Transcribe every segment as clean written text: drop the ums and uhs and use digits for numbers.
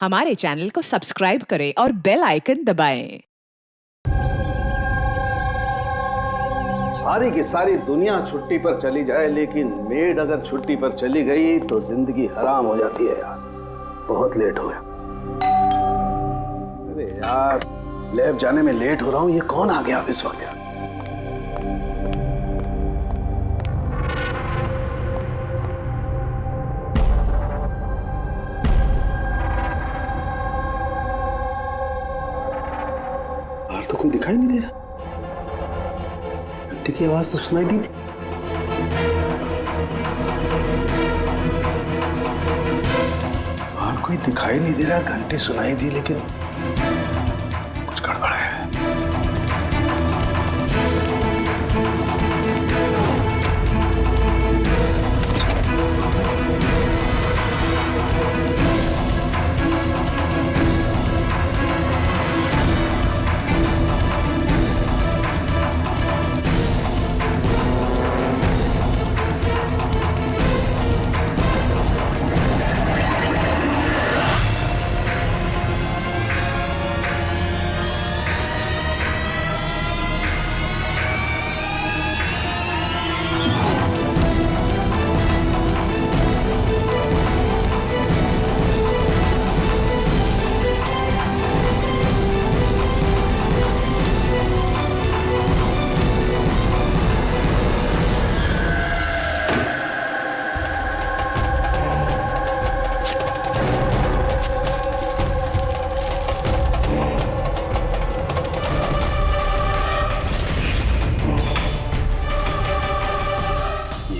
हमारे चैनल को सब्सक्राइब करें और बेल आइकन दबाएं। सारी की सारी दुनिया छुट्टी पर चली जाए, लेकिन मेड अगर छुट्टी पर चली गई तो जिंदगी हराम हो जाती है यार। बहुत लेट हो गया। अरे यार, लैब जाने में लेट हो रहा हूँ। ये कौन आ गया इस वक्त यार? बाहर तो कोई दिखाई नहीं दे रहा। घंटी की आवाज तो सुनाई दी थी। बाहर कोई दिखाई नहीं दे रहा, घंटी सुनाई दी, लेकिन कुछ गड़बड़ है।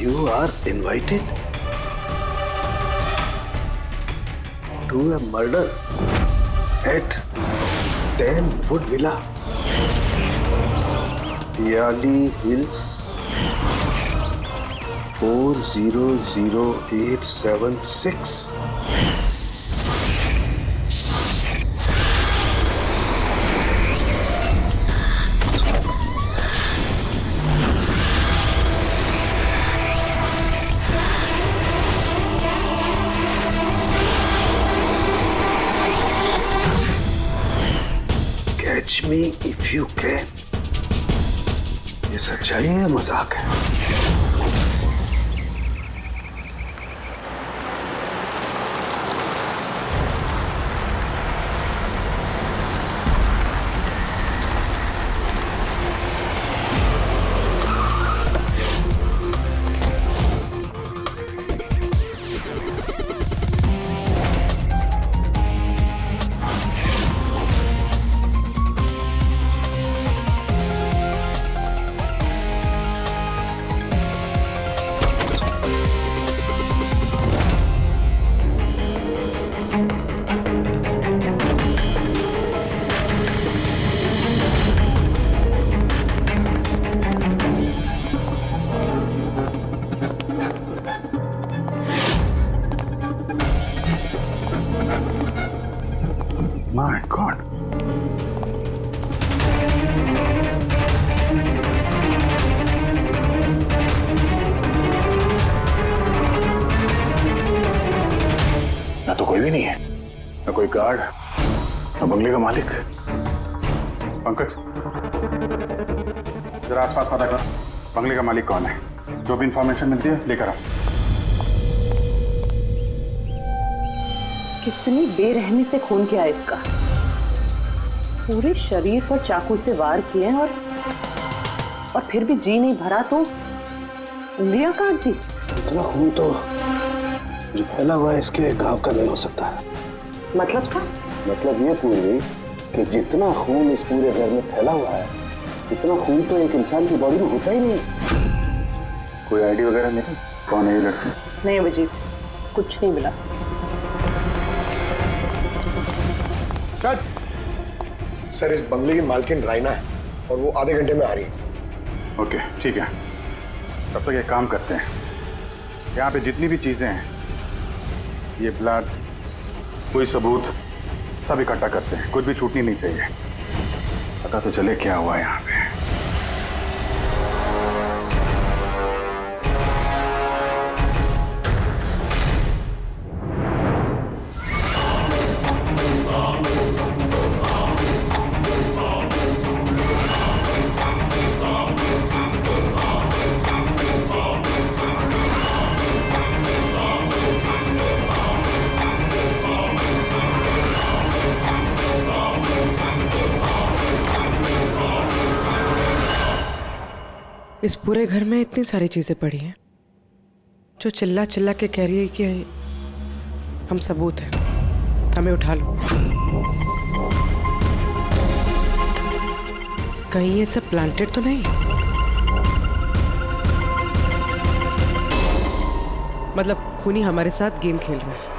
You are invited to a murder at 10 Wood Villa, Yali Hills, 400876. Catch me if you can. ये सच्चाई है या मजाक है? My God. ना तो कोई भी नहीं है, ना कोई गार्ड, ना बंगले का मालिक। पंकज, जरा आसपास पता कर, बंगले का मालिक कौन है? जो भी इंफॉर्मेशन मिलती है लेकर आओ। कितनी बेरहमी से खून किया इसका। पूरे शरीर पर चाकू से वार किए और फिर भी जी नहीं भरा तो उंगलियां काट दी। इतना खून तो जो फैला हुआ है इसके घाव का नहीं हो सकता है। मतलब सा? मतलब ये पूरी कि जितना खून इस पूरे घर में फैला हुआ है, इतना खून तो एक इंसान की बॉडी में होता ही नहीं। कोई आईडी वगैरह नहीं? कौन है ये लड़की? नहीं अभिजीत, कुछ नहीं मिला। सर, इस बंगले की मालकिन राइना है और वो आधे घंटे में आ रही है। ओके, ठीक है। तब तक एक काम करते हैं, यहाँ पे जितनी भी चीजें हैं, ये ब्लड, कोई सबूत, सब इकट्ठा करते हैं। कुछ भी छूटनी नहीं चाहिए। पता तो चले क्या हुआ यहाँ पे। इस पूरे घर में इतनी सारी चीजें पड़ी हैं जो चिल्ला चिल्ला के कह रही है कि हम सबूत हैं, हमें उठा लो। कहीं ये सब प्लांटेड तो नहीं? मतलब खूनी हमारे साथ गेम खेल रहा है।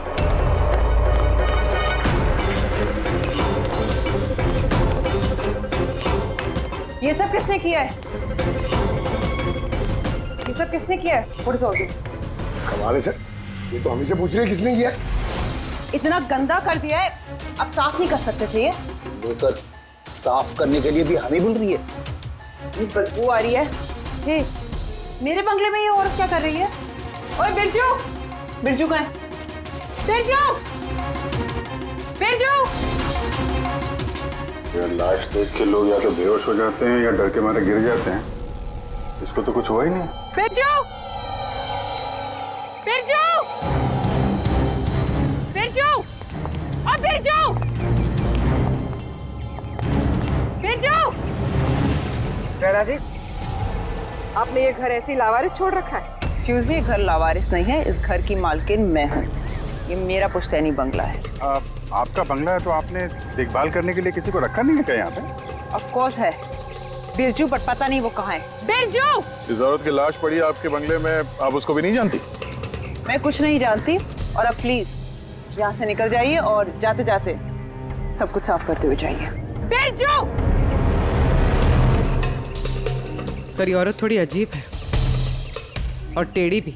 ये सब किसने किया है? ये सब किसने किया है? What is all this? कमाल है सर, ये तो हमें से पूछ रही है किसने किया है? इतना गंदा कर दिया है, अब साफ नहीं कर सकते थे ये? वो सर साफ करने के लिए भी हमें बुल रही है। ये बदबू आ रही है। हे, मेरे बंगले में ये औरत क्या कर रही है? ओए बिरजू, बिरजू कहाँ है? बिरजू, बिरजू। यार लाश देख के लोग या तो बेहोश हो जाते हैं या डर के मारे गिर जाते हैं। इसको तो कुछ हुआ ही नहीं। बिरजू, बिरजू, बिरजू, अब बिरजू, बिरजू। राणा जी, आपने ये घर ऐसे ही लावारिस छोड़ रखा है? एक्सक्यूज मी, घर लावारिस नहीं है, इस घर की मालकिन मैं हूँ। ये मेरा पुश्तैनी बंगला है। आपका बंगला है तो आपने देखभाल करने के लिए किसी को रखा नहीं है क्या यहाँ पे? ऑफ कोर्स है बिरजू, पर पता नहीं वो कहाँ है। बिरजू! इस औरत की लाश पड़ी है आपके बंगले में, आप उसको भी नहीं जानती? मैं कुछ नहीं जानती, और अब प्लीज यहाँ से निकल जाइए और जाते जाते सब कुछ साफ करते हुए जाइए। बिरजू! सर ये औरत थोड़ी अजीब है और टेढ़ी भी।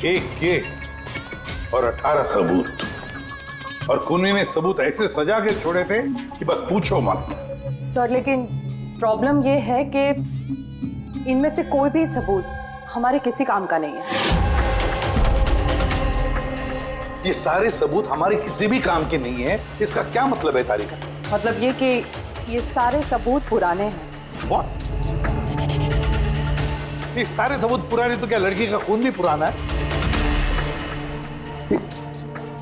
एक केस और 18 सबूत, और खूनी ने सबूत ऐसे सजा के छोड़े थे कि बस पूछो मत। सर लेकिन प्रॉब्लम ये है कि इनमें से कोई भी सबूत हमारे किसी काम का नहीं है। ये सारे सबूत हमारे किसी भी काम के नहीं है, इसका क्या मतलब है तारिका? मतलब ये कि ये सारे सबूत पुराने हैं। What? ये सारे सबूत पुराने तो क्या लड़की का खून भी पुराना है?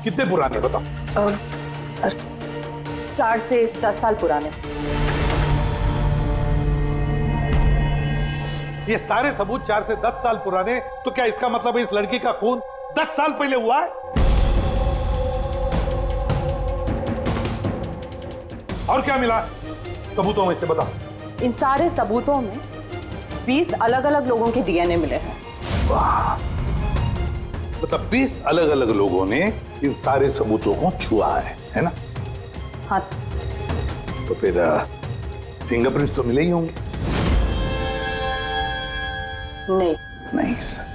कितने पुराने बताओ? सर 4 से 10 साल पुराने। ये सारे सबूत 4 से 10 साल पुराने, तो क्या इसका मतलब है इस लड़की का खून 10 साल पहले हुआ है? और क्या मिला सबूतों में से बताओ? इन सारे सबूतों में 20 अलग अलग लोगों के डीएनए मिले हैं। वाह, मतलब 20 अलग अलग लोगों ने इन सारे सबूतों को छुआ है ना? हाँ सर। तो फिर फिंगरप्रिंट्स तो मिले ही होंगे? नहीं। नहीं सर।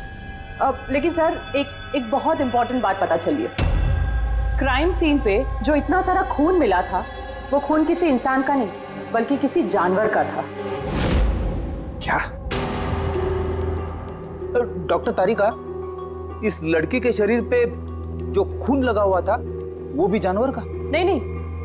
अब लेकिन सर एक बहुत इंपॉर्टेंट बात पता चली है। क्राइम सीन पे जो इतना सारा खून मिला था, वो खून किसी इंसान का नहीं बल्कि किसी जानवर का था। क्या? डॉक्टर तारिका, इस लड़की के शरीर पे जो खून लगा हुआ था वो भी जानवर का? नहीं,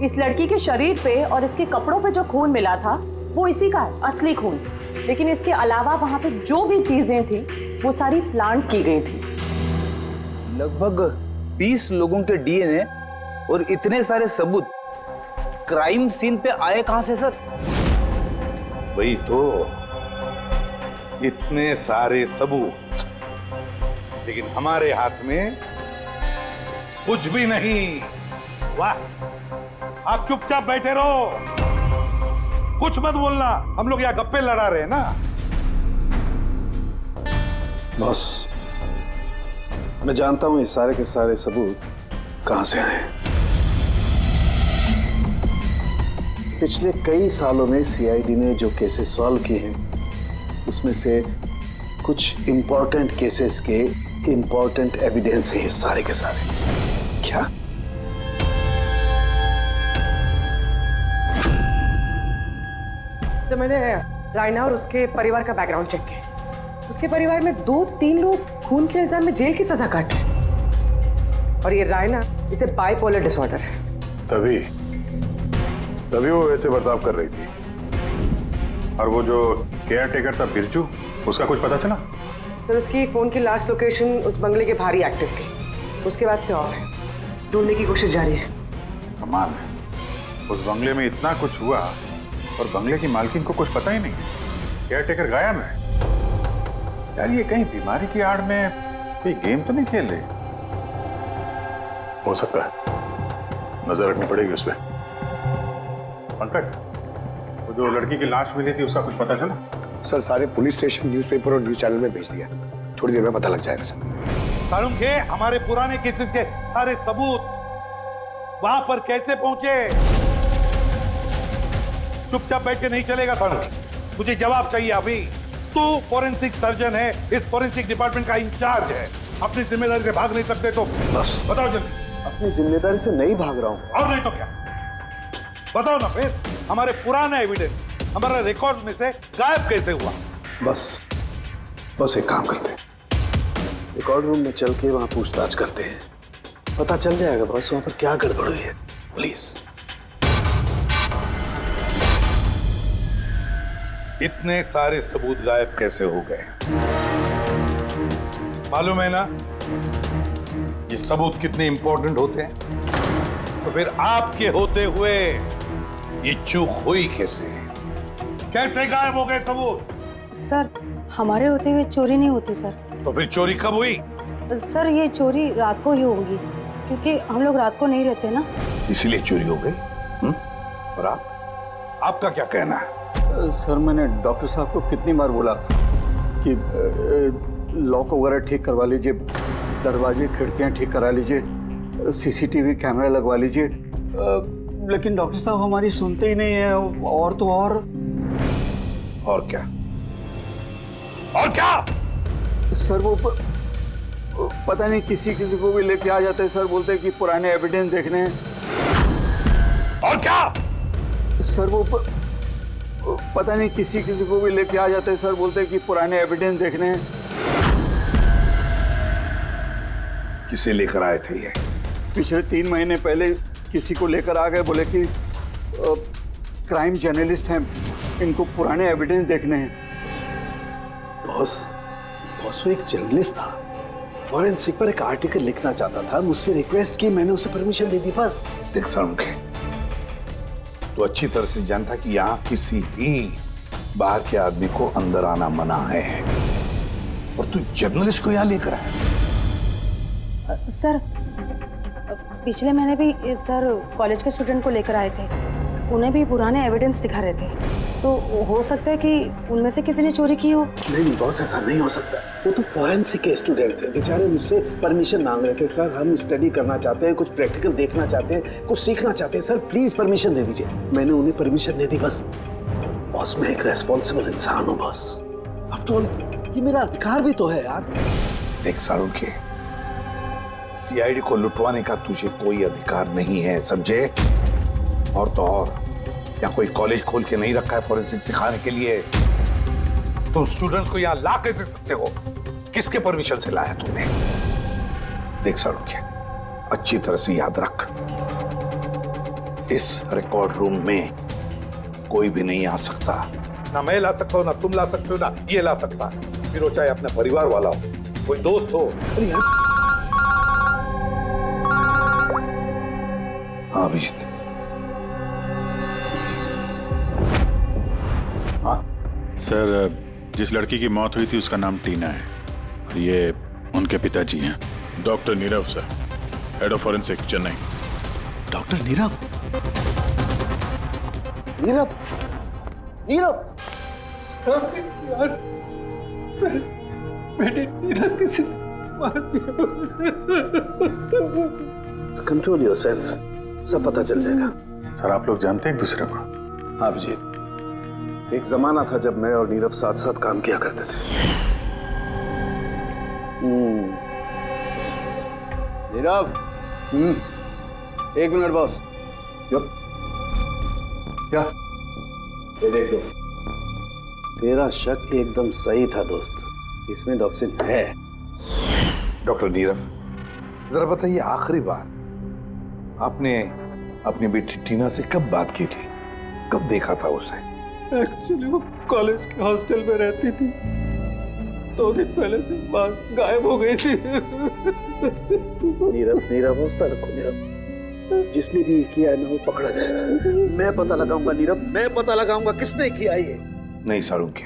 इस लड़की के शरीर पे और इसके कपड़ों पे जो खून मिला था वो इसी का है, असली खून। लेकिन इसके अलावा वहां पे जो भी चीजें थी वो सारी प्लांट की गई थी। लगभग 20 लोगों के डीएनए और इतने सारे सबूत क्राइम सीन पे आए कहां से सर? वही तो, इतने सारे सबूत, लेकिन हमारे हाथ में कुछ भी नहीं। वाह, आप चुपचाप बैठे रहो, कुछ मत बोलना, हम लोग यहाँ गप्पे लड़ा रहे हैं ना। बॉस, मैं जानता हूं ये सारे के सारे सबूत कहां से आए। पिछले कई सालों में सीआईडी ने जो केसेस सॉल्व किए हैं उसमें से कुछ इंपॉर्टेंट केसेस के इंपॉर्टेंट एविडेंस है ये सारे के सारे। क्या? जब मैंने रायना और उसके परिवार का बैकग्राउंड चेक किया, उसके परिवार में 2-3 लोग खून के इल्जाम में जेल की सजा काटे और ये रायना इसे बाइपोलर डिसऑर्डर है। तभी वो वैसे बर्ताव कर रही थी। और वो जो केयर टेकर था बिरजू, उसका कुछ पता चला? सर उसकी फोन की लास्ट लोकेशन उस बंगले के बाहर ही एक्टिव थी, उसके बाद से ऑफ है। ढूंढने की कोशिश जारी है। कमाल है, उस बंगले में इतना कुछ हुआ और बंगले की मालकिन को कुछ पता ही नहीं। केयर टेकर गायब है। यार ये कहीं बीमारी की आड़ में कोई गेम तो नहीं खेल रही? हो सकता है, नजर रखनी पड़ेगी उस पर। पंकज, वो जो लड़की की लाश मिली थी उसका कुछ पता चला? सर सारे पुलिस स्टेशन, न्यूज़पेपर और न्यूज़ चैनल में भेज दिया, थोड़ी देर में पता लग जाएगा सर। सारुण के हमारे पुराने केसेस के सारे सबूत वहां पर कैसे पहुंचे? चुपचाप बैठ के नहीं चलेगा सारुण, मुझे जवाब चाहिए अभी। तू फॉरेंसिक सर्जन है, इस फॉरेंसिक डिपार्टमेंट का इंचार्ज है, अपनी जिम्मेदारी से भाग नहीं सकते तो बस बताओ जल्दी। अपनी जिम्मेदारी से नहीं भाग रहा हूं। और नहीं तो क्या? बताओ ना फिर, हमारे पुराने एविडेंस हमारे रिकॉर्ड में से गायब कैसे हुआ? बस एक काम करते हैं, रिकॉर्ड रूम में चल के वहां पूछताछ करते हैं, पता चल जाएगा बस वहां पर क्या गड़बड़ हुई है। प्लीज। इतने सारे सबूत गायब कैसे हो गए? मालूम है ना ये सबूत कितने इंपॉर्टेंट होते हैं? तो फिर आपके होते हुए ये चूक हुई कैसे? कैसे गायब हो गए सबूत? सर हमारे होते हुए चोरी नहीं होती सर। तो फिर चोरी कब हुई? सर ये चोरी रात को ही होगी, क्योंकि हम लोग रात को नहीं रहते ना, इसीलिए चोरी हो गई। और आपका क्या कहना है? सर मैंने डॉक्टर साहब को कितनी बार बोला कि लॉक वगैरह ठीक करवा लीजिए, दरवाजे खिड़कियां ठीक करा लीजिए, सीसीटीवी कैमरा लगवा लीजिए, लेकिन डॉक्टर साहब हमारी सुनते ही नहीं है। और तो और क्या? और क्या? सर वो पता नहीं किसी को भी लेके आ जाते हैं सर, बोलते हैं कि पुराने एविडेंस देखने हैं। और क्या? सर वो पता नहीं किसी को भी लेके आ जाते हैं सर, बोलते हैं कि पुराने एविडेंस देखने हैं। किसे लेकर आए थे ये? पिछले 3 महीने पहले किसी को लेकर आ गए, बोले कि क्राइम जर्नलिस्ट हैं, इनको पुराने एविडेंस देखने हैं। बॉस वो एक जर्नलिस्ट था, फॉरेंसिक पर एक आर्टिकल लिखना चाहता था, मुझसे रिक्वेस्ट की, मैंने उसे परमिशन दे दी बस। देख सारुण के, तो अच्छी तरह से जानता कि यहाँ किसी भी बाहर के आदमी को अंदर आना मना है, और तू जर्नलिस्ट को यहाँ लेकर आया। सर पिछले महीने भी सर कॉलेज के स्टूडेंट को लेकर आए थे, उन्हें भी पुराने एविडेंस दिखा रहे थे, तो हो सकता है कि उनमें से किसी ने चोरी की हो। नहीं बॉस, ऐसा नहीं हो सकता। वो तो फॉरेंसिक के स्टूडेंट थे, बेचारे मुझसे परमिशन मांग रहे थे, सर हम स्टडी करना चाहते हैं, कुछ प्रैक्टिकल देखना चाहते हैं, कुछ सीखना चाहते हैं, सर प्लीज परमिशन दे दीजिए। मैंने उन्हें परमिशन दे दी बस। बॉस मैं एक रेस्पॉन्सिबल इंसान हूँ बॉस, आफ्टर ऑल ये मेरा अधिकार भी तो है यार। देख सारुण के, सीआईडी को लुटवाने का तुझे कोई अधिकार नहीं है, समझे? और तो और यहाँ कोई कॉलेज खोल के नहीं रखा है फॉरेंसिक सिखाने के लिए। तुम स्टूडेंट्स को यहाँ ला कैसे सकते हो? किसके परमिशन से लाया तुमने? देख सारुण के, अच्छी तरह से याद रख, इस रिकॉर्ड रूम में कोई भी नहीं आ सकता। ना मैं ला सकता हूँ, ना तुम ला सकते हो, ना ये ला सकता। फिर वो चाहे अपने परिवार वाला हो, कोई दोस्त हो। हाँ अभिजीत। सर जिस लड़की की मौत हुई थी उसका नाम टीना है, और ये उनके पिताजी हैं, doctor Nirav sir, head of forensic Chennai. Doctor Nirav? Nirav Nirav यार बेटे नीरव किसी मार दिया। कंट्रोल योरसेल्फ, सब पता चल जाएगा। सर आप लोग जानते हैं एक दूसरे को? हाँ अभिजीत, एक जमाना था जब मैं और नीरव साथ साथ काम किया करते थे। नीरव, एक मिनट बॉस। क्या? ये देख दोस्त, तेरा शक एकदम सही था दोस्त, इसमें टॉक्सिन है। डॉक्टर नीरव, जरा बताइए, आखिरी बार आपने अपनी बेटी टीना से कब बात की थी? कब देखा था उसे? एक्चुअली वो कॉलेज के हॉस्टल में रहती थी, 2 दिन पहले से बस गायब हो गई थी। नीरव हौसला रखो नीरव, जिसने भी किया है ना वो पकड़ा जाएगा। मैं पता लगाऊंगा नीरव, मैं पता लगाऊंगा किसने किया ये। नहीं साळुंखे,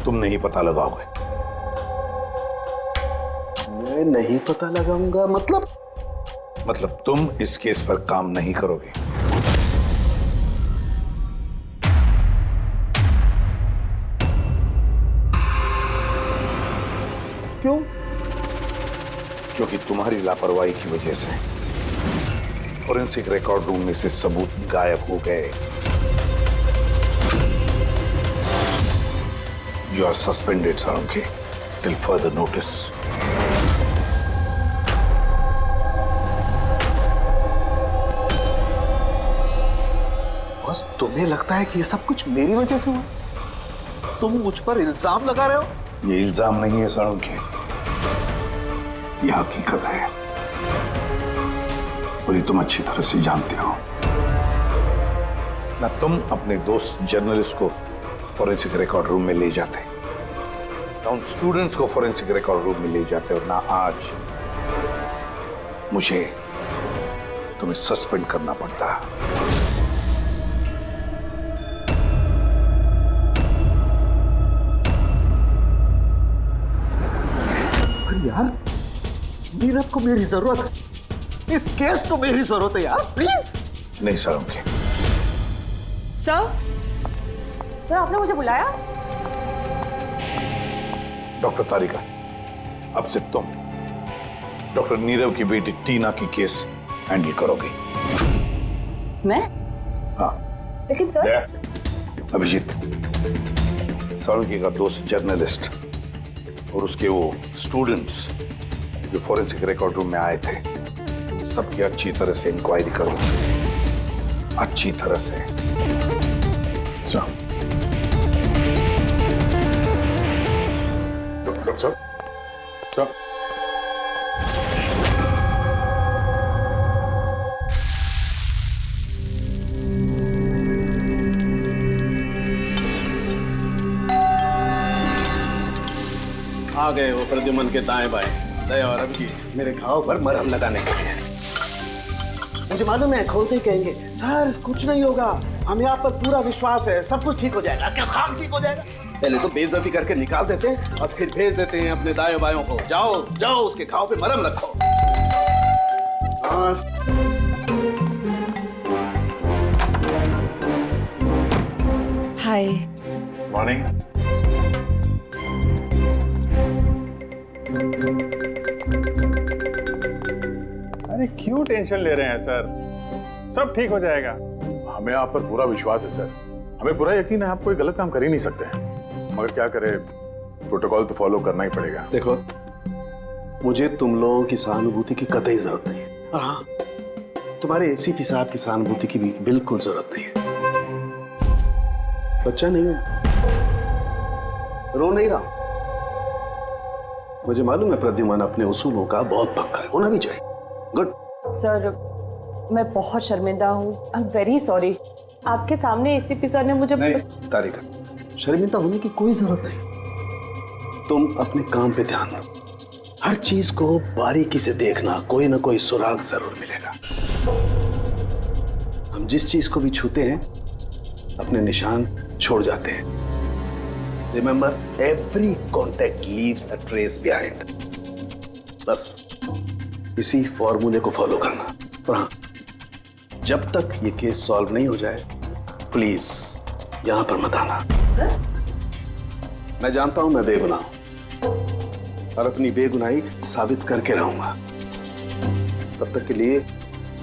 तुम नहीं पता लगाओगे। मैं नहीं पता लगाऊंगा मतलब तुम इस केस पर काम नहीं करोगे। क्यों? क्योंकि तुम्हारी लापरवाही की वजह से फोरेंसिक रिकॉर्ड रूम में से सबूत गायब हो गए। You are suspended Salunkhe till further notice. बस तुम्हें लगता है कि ये सब कुछ मेरी वजह से हुआ? तुम मुझ पर इल्जाम लगा रहे हो? ये इल्जाम नहीं है साळुंखे, ये हकीकत है और ये तुम अच्छी तरह से जानते हो ना। तुम अपने दोस्त जर्नलिस्ट को फोरेंसिक रिकॉर्ड रूम में ले जाते, ना उन स्टूडेंट्स को फोरेंसिक रिकॉर्ड रूम में ले जाते, और ना आज मुझे तुम्हें सस्पेंड करना पड़ता। यार, नीरव को मेरी जरूरत है, इस केस को मेरी जरूरत है यार, प्लीज। नहीं साळुंखे। सर आपने मुझे बुलाया? डॉक्टर तारिका, अब से तुम डॉक्टर नीरव की बेटी टीना की केस हैंडल करोगी। मैं? हाँ। लेकिन सर। अभिजीत, साळुंखे का दोस्त जर्नलिस्ट और उसके वो स्टूडेंट्स जो फोरेंसिक रिकॉर्ड रूम में आए थे, सबकी अच्छी तरह से इंक्वायरी करो, अच्छी तरह से। डॉक्टर साहब, सर आ गए वो प्रद्युमन के दाएं बाएं, दया और अभिजीत मेरे घाव पर मरहम लगाने के लिए। मुझे मालूम है खोलते ही कहेंगे सर कुछ नहीं होगा, हमें आप पर पूरा विश्वास है, सब कुछ ठीक हो जाएगा। क्या काम ठीक हो जाएगा? पहले तो बेइज्जती करके निकाल देते हैं और फिर भेज देते हैं अपने दाएं बायों को, जाओ जाओ उसके घाव पे मरहम रखो। हाय। मॉर्निंग। अरे क्यों टेंशन ले रहे हैं सर, सब ठीक हो जाएगा। हमें आप पर पूरा विश्वास है सर, हमें पूरा यकीन है आप कोई गलत काम कर ही नहीं सकते, मगर क्या करें, प्रोटोकॉल तो फॉलो करना ही पड़ेगा। देखो, मुझे तुम लोगों की सहानुभूति की कतई जरूरत नहीं है, और हाँ, तुम्हारे एसीपी साहब की सहानुभूति की भी बिल्कुल जरूरत नहीं है। बच्चा नहीं हूं, रो नहीं रहा। मुझे मालूम है प्रद्युमन अपने उसूलों का बहुत पक्का है, होना भी चाहिए। गुड। सर मैं बहुत शर्मिंदा हूँ, आई एम वेरी सॉरी। आपके सामने एसीपी सर ने मुझे नहीं तारिका, शर्मिंदा होने की कोई जरूरत नहीं। तुम अपने काम पे ध्यान दो, हर चीज को बारीकी से देखना, कोई ना कोई सुराग जरूर मिलेगा। हम जिस चीज को भी छूते हैं अपने निशान छोड़ जाते हैं। Remember, every contact leaves a trace behind. बस इसी फॉर्मूले को फॉलो करना। और हाँ, जब तक ये केस सॉल्व नहीं हो जाए प्लीज यहां पर मत आना। मैं जानता हूं मैं बेगुनाह हूं और अपनी बेगुनाही साबित करके रहूंगा। तब तक के लिए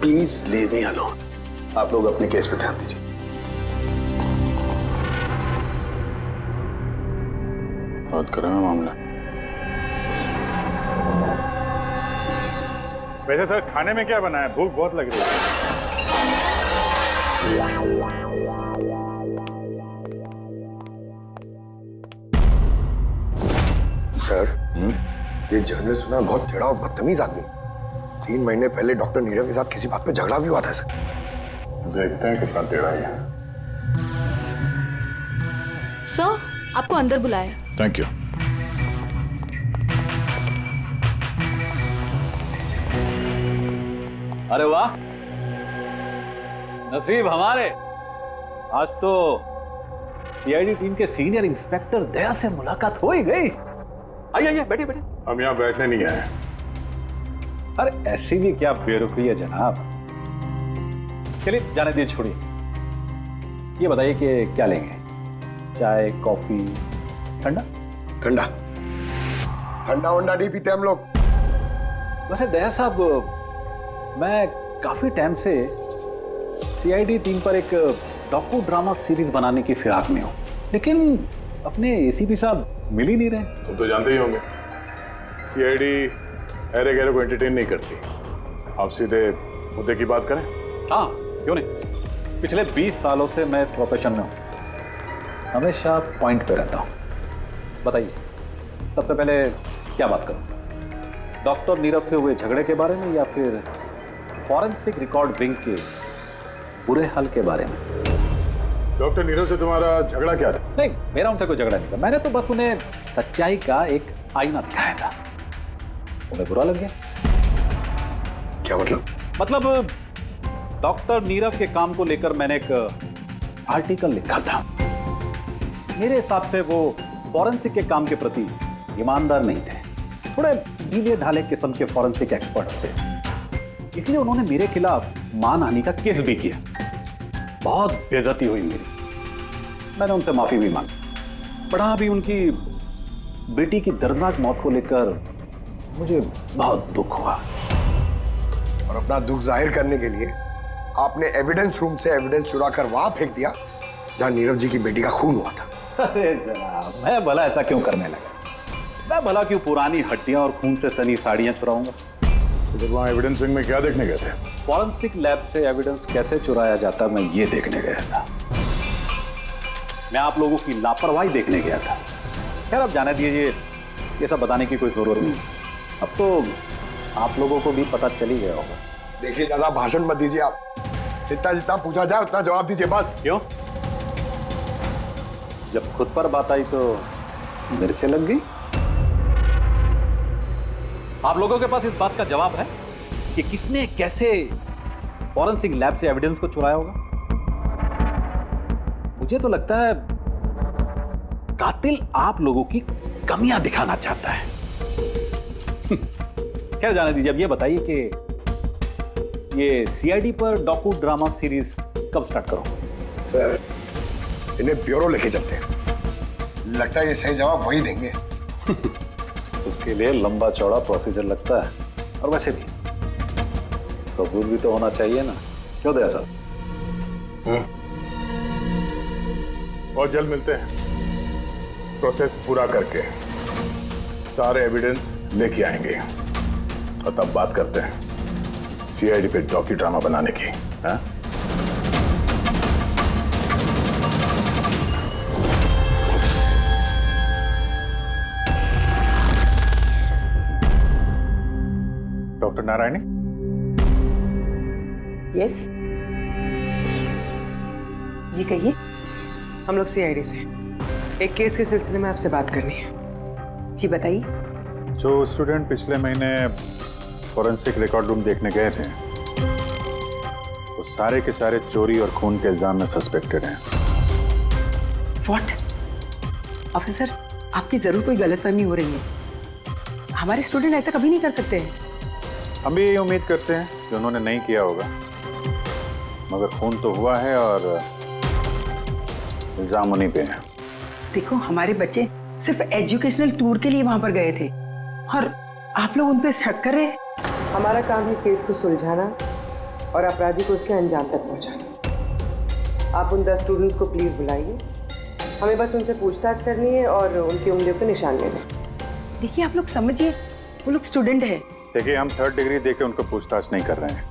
प्लीज लीव मी अलोन। आप लोग अपने केस पे ध्यान दीजिए। बहुत गर्म है मामला। वैसे सर खाने में क्या बना है? भूख बहुत लग रही है। सर, ये जर्नलिस्ट सुना बहुत टेढ़ा और बदतमीज आदमी। 3 महीने पहले डॉक्टर नीरव के साथ किसी बात पे झगड़ा भी हुआ था सर। देखते हैं कितना टेढ़ा है। सर, आपको अंदर बुलाया। Thank you. अरे वाह, नसीब हमारे, आज तो सीआईडी टीम के सीनियर इंस्पेक्टर दया से मुलाकात हो ही गई। आइए आइए, बैठिए बैठिए। हम यहाँ बैठने नहीं आए। अरे ऐसी भी क्या बेरुखी है जनाब। चलिए जाने दीजिए, छोड़िए। ये बताइए कि क्या लेंगे? चाय, कॉफी, ठंडा? ठंडा ठंडा वंडा नहीं पीते हम लोग। वैसे दया साहब, मैं काफी टाइम से सीआईडी टीम पर एक डॉक्यू ड्रामा सीरीज बनाने की फिराक में हूं, लेकिन अपने एसीपी साहब मिल ही नहीं रहे। तुम तो जानते ही होंगे, सीआईडी अरे गहरे को एंटरटेन नहीं करती। आप सीधे मुद्दे की बात करें। हाँ, क्यों नहीं। पिछले 20 सालों से मैं इस प्रोफेशन में हूं, हमेशा पॉइंट पे रहता हूं। बताइए, सबसे पहले क्या बात करूं? डॉक्टर नीरव से हुए झगड़े के बारे में या फिर फॉरेंसिक रिकॉर्ड विंग के बुरे हाल के बारे में? डॉक्टर नीरव से तुम्हारा झगड़ा क्या था? नहीं, मेरा उनसे कोई झगड़ा नहीं था। मैंने तो बस उन्हें सच्चाई का एक आईना दिखाया था। उन्हें बुरा लग गया। क्या मतलब? मतलब डॉक्टर नीरव के काम को लेकर मैंने एक आर्टिकल लिखा था। मेरे हिसाब से वो फॉरेंसिक के काम के प्रति ईमानदार नहीं थे, थोड़े ढीले ढाले किस्म के फॉरेंसिक एक्सपर्ट थे। इसलिए उन्होंने मेरे खिलाफ मानहानि का केस भी किया। बहुत बेइज्जती हुई मेरी। मैंने उनसे माफी भी मांगी। बड़ा भी उनकी बेटी की दर्दनाक मौत को लेकर मुझे बहुत दुख हुआ। और अपना दुख जाहिर करने के लिए आपने एविडेंस रूम से एविडेंस चुरा कर वहां फेंक दिया जहां नीरव जी की बेटी का खून हुआ था। अरे जनाब, मैं भला ऐसा क्यों करने लगा? मैं भला क्यों पुरानी हड्डियां और खून से सनी साड़ियां चुराऊंगा? तो वहाँ एविडेंस विंग में क्या देखने गए थे? फॉरेंसिक लैब से एविडेंस कैसे चुराया जाता, मैं ये देखने गया था। मैं आप लोगों की लापरवाही देखने गया था। खैर, अब जाने दीजिए, ये सब बताने की कोई जरूरत नहीं। अब तो आप लोगों को भी पता चल ही गया होगा। देखिए, ज्यादा भाषण मत दीजिए आप। जितना जितना पूछा जाए उतना जवाब दीजिए बस। क्यों? जब खुद पर बात आई तो मिर्चें लग गई। आप लोगों के पास इस बात का जवाब है कि किसने कैसे फॉरेंसिक लैब से एविडेंस को चुराया होगा? मुझे तो लगता है कातिल आप लोगों की कमियां दिखाना चाहता है। खैर, जाने दीजिए। अब ये बताइए कि ये सीआईडी पर डॉक्यू ड्रामा सीरीज कब स्टार्ट करो? सर, इन्हें ब्यूरो लेके चलते हैं। लगता है ये सही जवाब वही देंगे। उसके लिए लंबा चौड़ा प्रोसीजर लगता है, और वैसे भी सबूत भी तो होना चाहिए ना, क्यों दया साहब? और जल्द मिलते हैं। प्रोसेस पूरा करके सारे एविडेंस लेके आएंगे और तब बात करते हैं सीआईडी पे डॉक्यू ड्रामा बनाने की। हाँ? डॉक्टर नारायणी? यस जी, कहिए। हम लोग सीआईडी से एक केस के सिलसिले में आपसे बात करनी है। जी बताइए। जो स्टूडेंट पिछले महीने फॉरेंसिक रिकॉर्ड रूम देखने गए थे, वो सारे के सारे चोरी और खून के इल्जाम में सस्पेक्टेड हैं। व्हाट? ऑफिसर, आपकी जरूर कोई गलतफहमी हो रही है। हमारे स्टूडेंट ऐसा कभी नहीं कर सकते हैं। हम भी यही उम्मीद करते हैं कि उन्होंने नहीं किया होगा, मगर खून तो हुआ है और इल्जाम उन्हीं पे है। देखो, हमारे बच्चे सिर्फ एजुकेशनल टूर के लिए वहां पर गए थे और आप लोग उन पे शक कर रहे हैं। हमारा काम है केस को सुलझाना और अपराधी को उसके अंजाम तक पहुंचाना। आप उन 10 स्टूडेंट्स को प्लीज बुलाइए, हमें बस उनसे पूछताछ करनी है और उनकी उंगलियों पे निशान लेने। देखिए आप लोग समझिए, वो लोग स्टूडेंट है। देखिए, हम 3rd डिग्री देके उनको पूछताछ नहीं कर रहे हैं,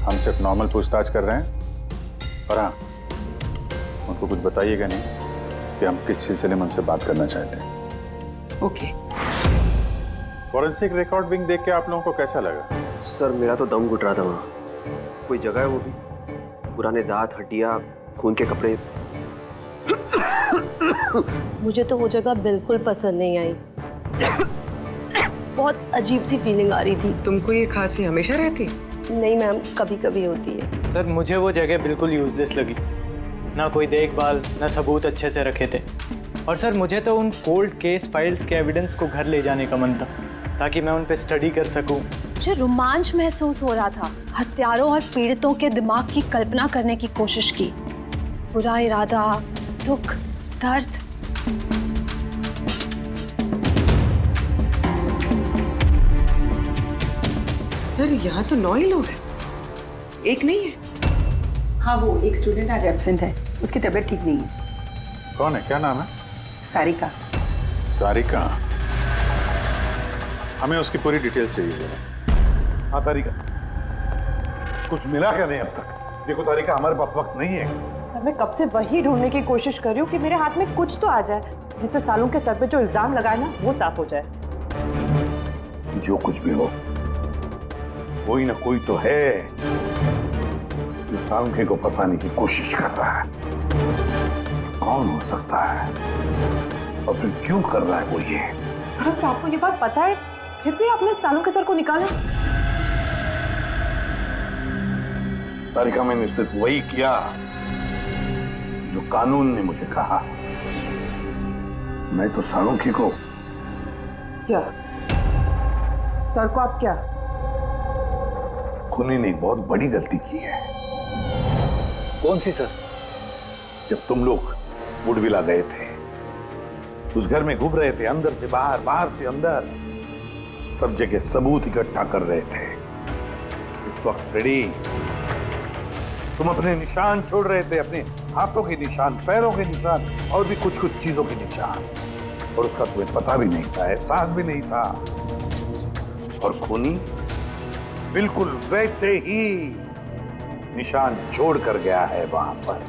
हम सिर्फ नॉर्मल पूछताछ कर रहे हैं। और हाँ, उनको कुछ बताइएगा नहीं कि हम किस सिलसिले में उनसे बात करना चाहते हैं। ओके। फॉरेंसिक रिकॉर्डिंग देख के आप लोगों को कैसा लगा? सर मेरा तो दम घुट रहा था वहाँ। कोई जगह है वो भी, पुराने दांत, हड्डियाँ, खून के कपड़े। मुझे तो वो जगह बिल्कुल पसंद नहीं आई। बहुत अजीब सी फीलिंग आ रही थी। तुमको ये खांसी हमेशा रहती? नहीं मैम, कभी कभी होती है। सर मुझे वो जगह बिल्कुल यूजलेस लगी, ना कोई देखभाल, ना सबूत अच्छे से रखे थे। और सर मुझे तो उन कोल्ड केस फाइल्स के एविडेंस को घर ले जाने का मन था, ताकि मैं उन पे स्टडी कर सकूं। मुझे रोमांच महसूस हो रहा था। हत्यारों और पीड़ितों के दिमाग की कल्पना करने की कोशिश की। बुरा इरादा, दुख, दर्द। सर यहाँ तो 9 ही लोग हैं, एक नहीं है। हाँ, वो एक स्टूडेंट आज एब्सेंट है, उसकी तबीयत ठीक नहीं है। कौन है, क्या नाम है? सारिका। सारिका, हमें उसकी पूरी डिटेल्स चाहिए। हाँ तारिका, कुछ मिला क्या नहीं अब तक? देखो तारिका, हमारे पास वक्त नहीं है। सर मैं कब से वही ढूंढने की कोशिश कर रही हूँ कि मेरे हाथ में कुछ तो आ जाए, जिससे सालों के सर पे जो इल्जाम लगाए ना वो साफ हो जाए। जो कुछ भी हो, कोई ना कोई तो है जो सालुंखे को फंसाने की कोशिश कर रहा है। कौन हो सकता है और फिर क्यों कर रहा है वो ये? सर तो आपको ये बात पता है, फिर भी आपने सालों के सर को निकाला। तारिका, मैंने सिर्फ वही किया जो कानून ने मुझे कहा। मैं तो सालुंखे को क्या? सर को आप क्या? खूनी ने एक बहुत बड़ी गलती की है। कौन सी सर? जब तुम लोग वुडविला गए थे, उस घर में घूम रहे थे, अंदर से बाहर, बाहर से अंदर, सब जगह सबूत इकट्ठा कर रहे थे। उस वक्त फ्रेडी, तुम अपने निशान छोड़ रहे थे, अपने हाथों के निशान, पैरों के निशान और भी कुछ कुछ चीजों के निशान, और उसका तुम्हें पता भी नहीं था, एहसास भी नहीं था। और खूनी बिल्कुल वैसे ही निशान छोड़ कर गया है वहां पर।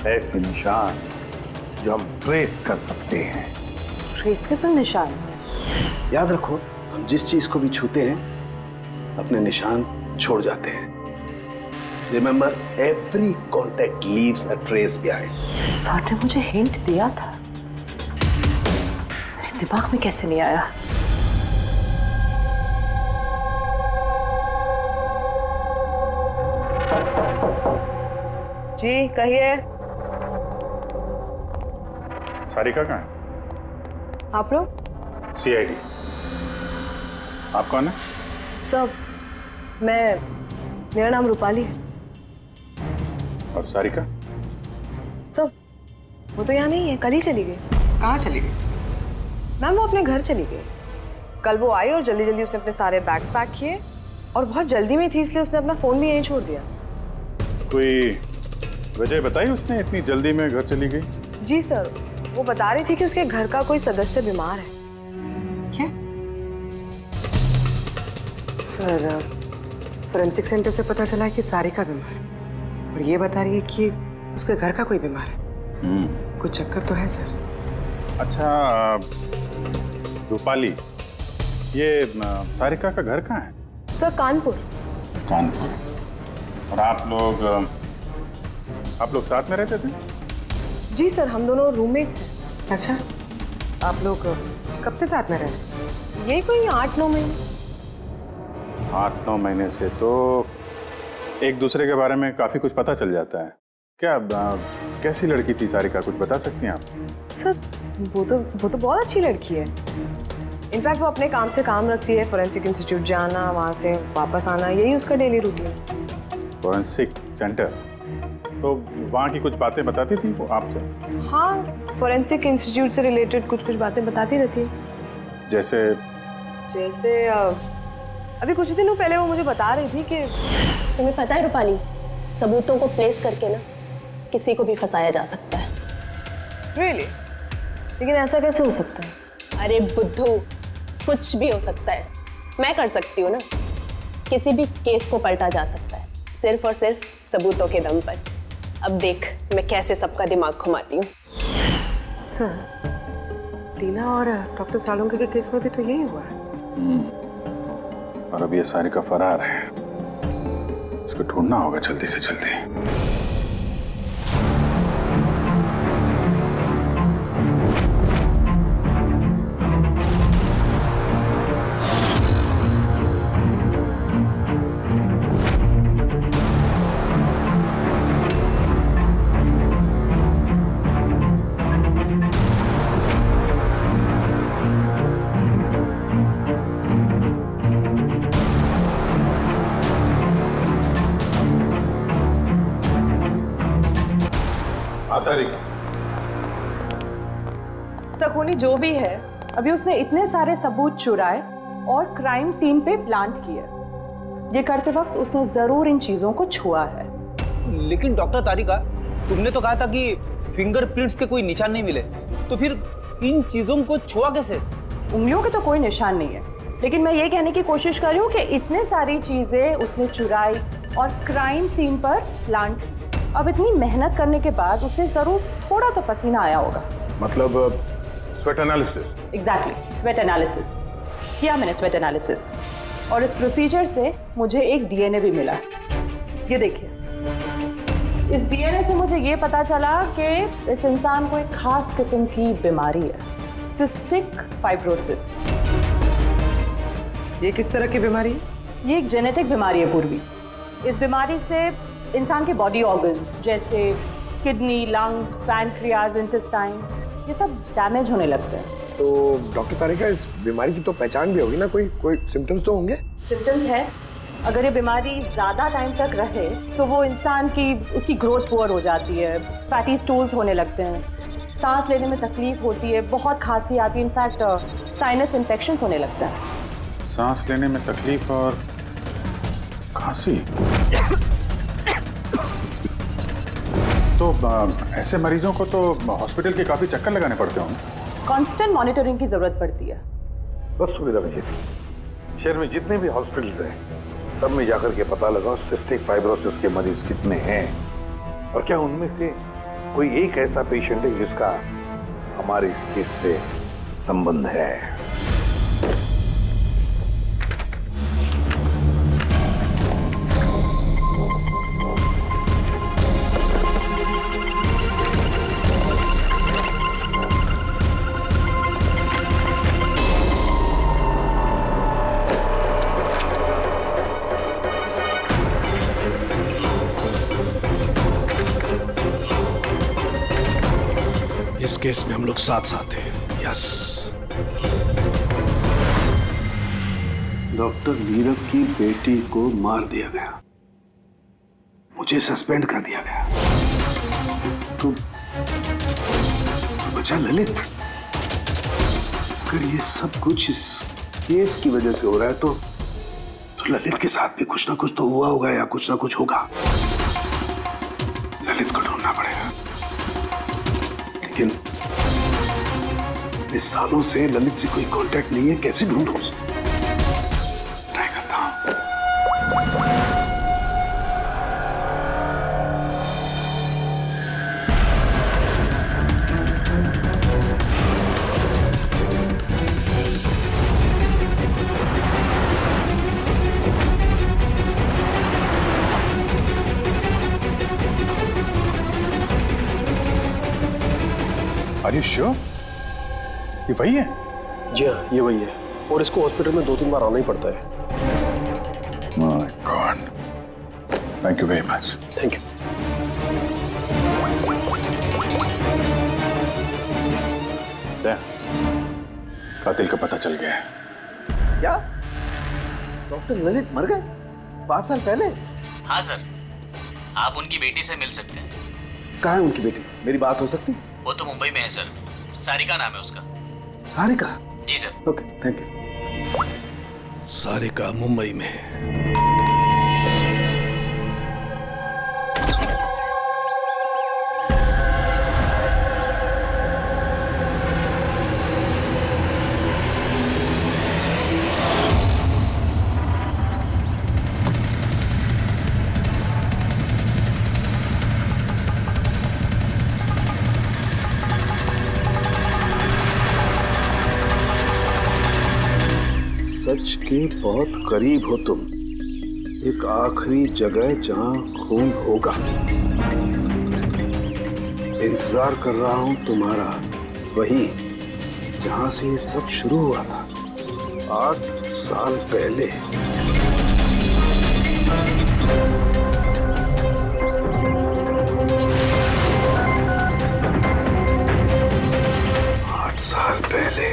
ऐसे निशान जो हम ट्रेस कर सकते हैं। ट्रेसेबल निशान? याद रखो, हम जिस चीज को भी छूते हैं अपने निशान छोड़ जाते हैं। Remember, every contact leaves a trace behind. Sir ने मुझे हिंट दिया था, मेरे दिमाग में कैसे नहीं आया? जी कहिए। सारिका कहाँ है? आप लोग? CID। आप कौन है? सब मेरा नाम रूपाली है। और सारिका? सब वो तो यहाँ नहीं है, कल ही चली गई। कहाँ चली गई? मैम वो अपने घर चली गई। कल वो आई और जल्दी जल्दी उसने अपने सारे बैग्स पैक किए, और बहुत जल्दी में थी इसलिए उसने अपना फोन भी यहीं छोड़ दिया। कोई वजह बताई उसने इतनी जल्दी में घर चली गई? जी सर, वो बता रही थी कि उसके घर का कोई सदस्य बीमार है। क्या? सर फोरेंसिक सेंटर से पता चला है कि सारिका बीमार है, और ये बता रही है कि उसके घर का कोई बीमार है। कुछ चक्कर तो है सर। अच्छा रूपाली, ये सारिका का घर कहाँ है? सर कानपुर। कानपुर। और आप लोग साथ में रहते थे? जी सर, हम दोनों रूममेट्स हैं। अच्छा, आप लोग कब से साथ में रह रहे हैं? यही कोई 8-9 महीने। 8-9 महीने से तो एक दूसरे के बारे में काफी कुछ पता चल जाता है। क्या कैसी लड़की थी सारिका, कुछ बता सकती हैं आप? सर वो तो बहुत अच्छी लड़की है। इनफैक्ट वो अपने काम से काम रखती है, फोरेंसिक इंस्टीट्यूट जाना, वहाँ से वापस आना, यही उसका डेली रूटीन है। Forensic centre? तो वहाँ की कुछ बातें बताती थी वो आपसे? हाँ, फोरेंसिक इंस्टीट्यूट से रिलेटेड कुछ बातें बताती रहती है। जैसे अभी कुछ दिनों पहले वो मुझे बता रही थी कि तुम्हें पता है रूपाली, सबूतों को प्लेस करके ना किसी को भी फंसाया जा सकता है। Really? लेकिन ऐसा कैसे हो सकता है? अरे बुद्धू, कुछ भी हो सकता है। मैं कर सकती हूँ ना, किसी भी केस को पलटा जा सकता है, सिर्फ और सिर्फ सबूतों के दम पर। अब देख मैं कैसे सबका दिमाग घुमाती हूँ। सर, टीना और डॉक्टर सालुंके के केस में भी तो यही हुआ है। और अब ये सारिका फरार है, इसको ढूंढना होगा जल्दी से जल्दी। शकुनी जो भी है, अभी उसने इतने सारे सबूत चुराए और क्राइम सीन पे प्लांट किए। ये करते वक्त उसने जरूर इन चीजों को छुआ है। लेकिन डॉक्टर तारिका, तुमने तो कहा था कि फिंगरप्रिंट्स के कोई निशान नहीं मिले, तो फिर इन चीजों को छुआ कैसे? उंगलियों के तो कोई निशान नहीं है, लेकिन मैं ये कहने की कोशिश कर रही हूँ कि इतने सारी चीजें उसने चुराई और क्राइम सीन पर प्लांट। अब इतनी मेहनत करने के बाद उसे जरूर थोड़ा तो पसीना आया होगा। मतलब sweat analysis? Exactly, sweat analysis किया मैंने, स्वेट एनालिसिस। और इस प्रोसीजर से मुझे एक डीएनए भी मिला। ये देखिए, इस डीएनए से मुझे ये पता चला कि इस इंसान को एक खास किस्म की बीमारी है, सिस्टिक फाइब्रोसिस। ये किस तरह की बीमारी है? ये एक जेनेटिक बीमारी है पूर्वी। इस बीमारी से इंसान के बॉडी ऑर्गन्स जैसे किडनी, लंग्स, पैनक्रियाज, इंटेस्टाइन, ये सब डैमेज होने लगते हैं। तो डॉक्टर तारिका, इस बीमारी की तो पहचान भी होगी ना? कोई सिम्टम्स तो होंगे? सिम्टम्स है। अगर ये बीमारी ज़्यादा टाइम तक रहे तो वो इंसान की उसकी ग्रोथ पुअर हो जाती है, फैटी स्टूल्स होने लगते हैं, सांस लेने में तकलीफ होती है, बहुत खांसी आती है, इनफैक्ट साइनस इन्फेक्शंस होने लगता है। सांस लेने में तकलीफ और खांसी? तो ऐसे मरीजों को तो हॉस्पिटल के काफी चक्कर लगाने पड़ते होंगे। कांस्टेंट मॉनिटरिंग की जरूरत पड़ती है। बस सुविधा मुझे, शहर में जितने भी हॉस्पिटल्स हैं सब में जाकर के पता लगाओ सिस्टिक फाइब्रोसिस के मरीज कितने हैं और क्या उनमें से कोई एक ऐसा पेशेंट है जिसका हमारे इस केस से संबंध है। इस केस में हम लोग साथ साथ हैं। यस। डॉक्टर नीरव की बेटी को मार दिया गया, मुझे सस्पेंड कर दिया गया, तो बचा ललित। अगर ये सब कुछ इस केस की वजह से हो रहा है तो ललित के साथ भी कुछ ना कुछ तो हुआ होगा या कुछ ना कुछ होगा। ललित को ढूंढना पड़ेगा। लेकिन इतने सालों से ललित से कोई कांटेक्ट नहीं है, कैसे ढूंढूं उसे? ट्राई करता हूं। Are you sure? ये वही है? जी हाँ, ये वही है। और इसको हॉस्पिटल में 2-3 बार आना ही पड़ता है। My God. Thank you very much. Thank you. कातिल का पता चल गया है। क्या? डॉक्टर ललित मर गए 5 साल पहले? हाँ सर, आप उनकी बेटी से मिल सकते हैं। कहाँ है उनकी बेटी? मेरी बात हो सकती? वो तो मुंबई में है सर, सारिका नाम है उसका। सारिका? जी sir. Okay, thank you. Sarika Mumbai में। सच के बहुत करीब हो तुम। एक आखिरी जगह जहां खून होगा। इंतजार कर रहा हूं तुम्हारा, वही जहां से ये सब शुरू हुआ था 8 साल पहले। साल पहले।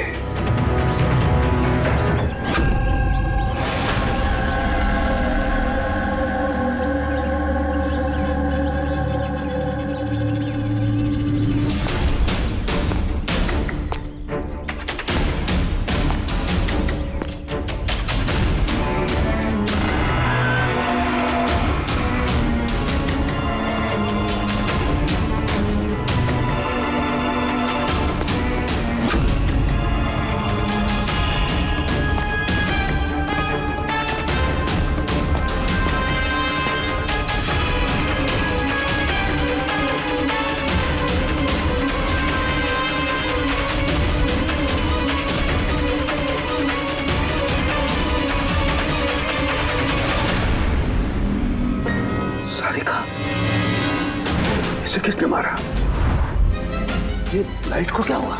इसे किसने मारा? ये लाइट को क्या हुआ?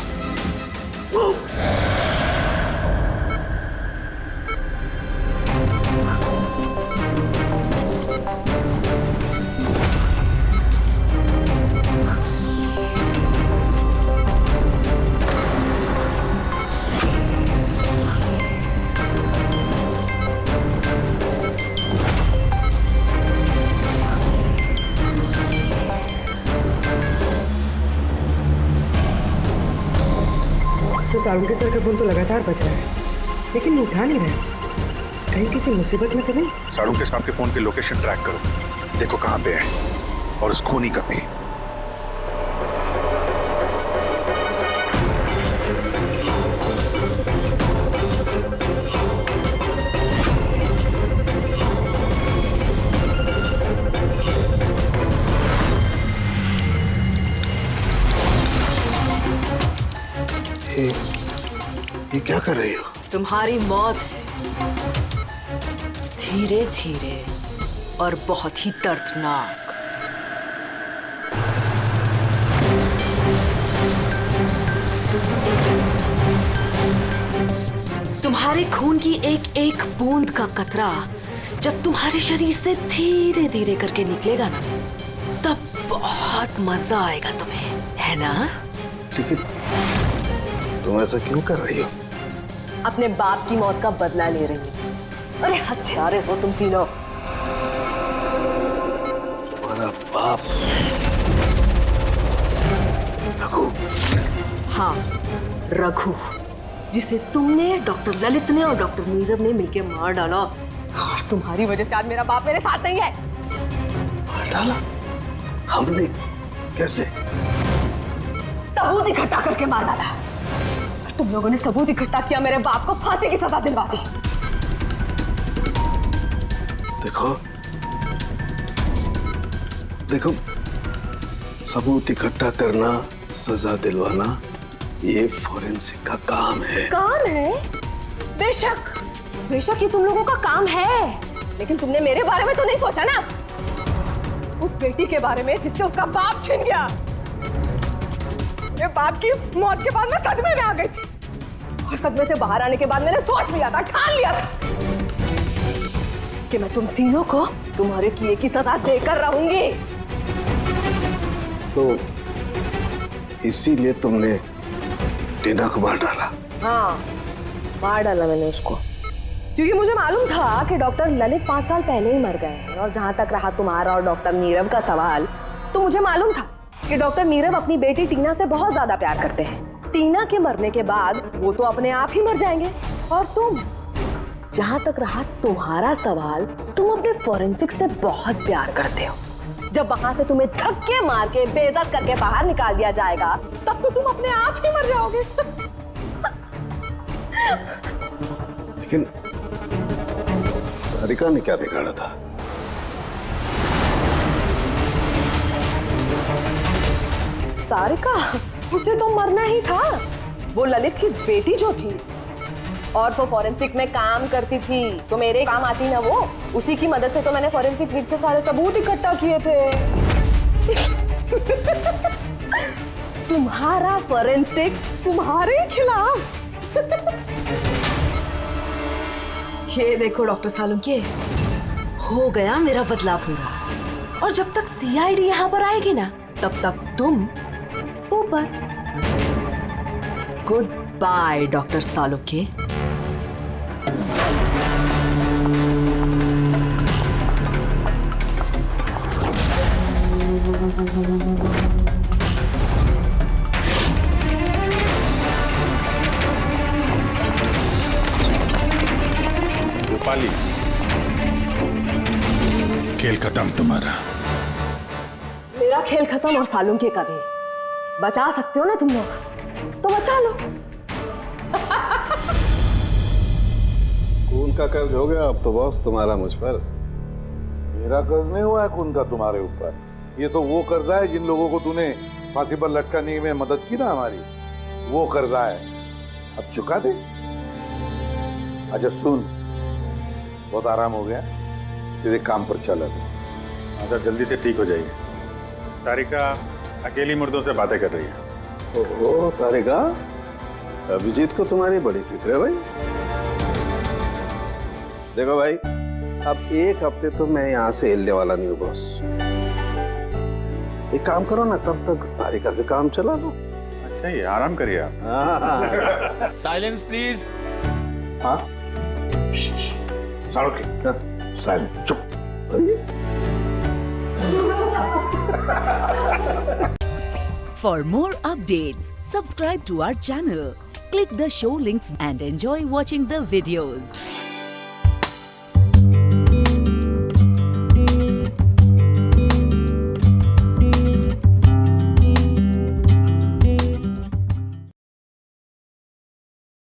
सारुण सर का फोन तो लगातार बज रहा है, लेकिन वो उठा नहीं रहे। कहीं किसी मुसीबत में तो नहीं? सारुण के साहब के फोन की लोकेशन ट्रैक करो, देखो कहां पे है और उस खूनी का भी। ये क्या कर रही हो? तुम्हारी मौत है, धीरे धीरे और बहुत ही दर्दनाक। तुम्हारे खून की एक एक बूंद का कतरा जब तुम्हारे शरीर से धीरे धीरे करके निकलेगा ना, तब बहुत मजा आएगा तुम्हें, है ना? लेकिन तुम ऐसा क्यों कर रही हो? अपने बाप की मौत का बदला ले रही हूँ। अरे हत्यारे हो तुम तीनों। तुम्हारा बाप रघु? हाँ, रघु, जिसे तुमने, डॉक्टर ललित ने और डॉक्टर नीरव ने मिलकर मार डाला। और तुम्हारी वजह से आज मेरा बाप मेरे साथ नहीं है। मार डाला? हमने? कैसे? सबूत इकट्ठा करके मार डाला। तुम लोगों ने सबूत इकट्ठा किया, मेरे बाप को फांसी की सजा दिलवा दी। देखो देखो, सबूत इकट्ठा करना, सजा दिलवाना, ये फॉरेंसिक का काम है। काम है? बेशक बेशक ये तुम लोगों का काम है, लेकिन तुमने मेरे बारे में तो नहीं सोचा ना। उस बेटी के बारे में जिससे उसका बाप छिन गया। मेरे बाप की मौत के बाद मैं सदमे में आ गई थी, और सदमे से बाहर आने के बाद मैंने सोच लिया था, ठान लिया था कि मैं तुम तीनों को तुम्हारे किए की सजा देकर रहूंगी। तो इसीलिए तुमने टीना को मार डाला? हाँ, मार डाला मैंने उसको, क्योंकि मुझे मालूम था कि डॉक्टर ललित 5 साल पहले ही मर गए हैं। और जहां तक रहा तुम्हारा और डॉक्टर नीरव का सवाल, तो मुझे मालूम था कि डॉक्टर नीरव अपनी बेटी टीना से बहुत ज्यादा प्यार करते हैं। टीना के मरने के बाद वो तो अपने आप ही मर जाएंगे। और तुम, जहां तक रहा तुम्हारा सवाल, तुम अपने फॉरेंसिक से बहुत प्यार करते हो। जब वहां से तुम्हें धक्के मार के बेइज्जत करके बाहर निकाल दिया जाएगा, तब तो तुम अपने आप ही मर जाओगे। लेकिन सारिका ने क्या बिगाड़ा था? सारिका, उसे तो मरना ही था। वो ललित की बेटी जो थी, और वो फॉरेंसिक में काम करती थी तो मेरे काम आती ना वो। उसी की मदद से तो मैंने फॉरेंसिक विद से सारे सबूत इकट्ठा किए थे। तुम्हारा फॉरेंसिक तुम्हारे खिलाफ। ये देखो डॉक्टर सालुंके, हो गया मेरा बदला पूरा। और जब तक सीआईडी यहाँ पर आएगी ना, तब तक तुम ऊपर। Good by doctor Salunke. Rupali, खेल खत्म तुम्हारा। मेरा खेल खत्म और सालुंके का भी। बचा सकते हो ना तुम लोग, तो बचा लो। खून का कर्ज हो गया अब तो बॉस तुम्हारा मुझ पर। मेरा कर्ज नहीं हुआ है खून का तुम्हारे ऊपर। ये तो वो कर्जा है जिन लोगों को तूने फांसी पर लटकाने में मदद की ना हमारी, वो कर्जा है। अब चुका दे। अच्छा सुन, बहुत आराम हो गया, सीधे काम पर चल। अच्छा जल्दी से ठीक हो जाइए। तारिका अकेली मुर्दों से बातें कर रही है। ओहो तारिका, अभिजीत को तुम्हारी बड़ी फिक्र है भाई। देखो भाई, अब एक हफ्ते तो मैं यहाँ से हिलने वाला नहीं हूँ बॉस। एक काम करो ना, तब तक तारिका से काम चला लो। अच्छा ये आराम करिए आप। Silence please. हाँ साइलेंट, चुप। For more updates, subscribe to our channel, click the show links and enjoy watching the videos.